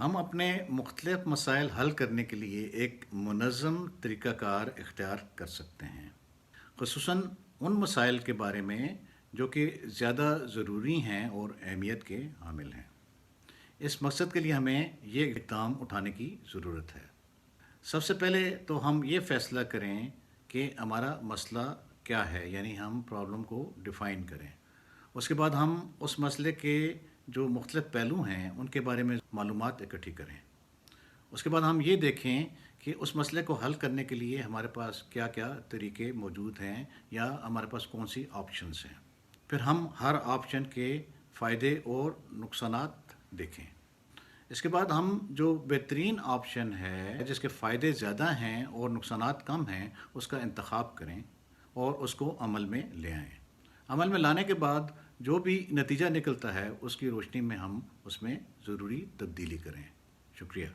ہم اپنے مختلف مسائل حل کرنے کے لیے ایک منظم طریقہ کار اختیار کر سکتے ہیں، خصوصاً ان مسائل کے بارے میں جو کہ زیادہ ضروری ہیں اور اہمیت کے حامل ہیں۔ اس مقصد کے لیے ہمیں یہ اقدام اٹھانے کی ضرورت ہے۔ سب سے پہلے تو ہم یہ فیصلہ کریں کہ ہمارا مسئلہ کیا ہے، یعنی ہم پرابلم کو ڈیفائن کریں۔ اس کے بعد ہم اس مسئلے کے جو مختلف پہلو ہیں ان کے بارے میں معلومات اکٹھی کریں۔ اس کے بعد ہم یہ دیکھیں کہ اس مسئلے کو حل کرنے کے لیے ہمارے پاس کیا کیا طریقے موجود ہیں یا ہمارے پاس کون سی آپشنز ہیں۔ پھر ہم ہر آپشن کے فائدے اور نقصانات دیکھیں۔ اس کے بعد ہم جو بہترین آپشن ہے جس کے فائدے زیادہ ہیں اور نقصانات کم ہیں اس کا انتخاب کریں اور اس کو عمل میں لے آئیں۔ عمل میں لانے کے بعد جو بھی نتیجہ نکلتا ہے اس کی روشنی میں ہم اس میں ضروری تبدیلی کریں۔ شکریہ۔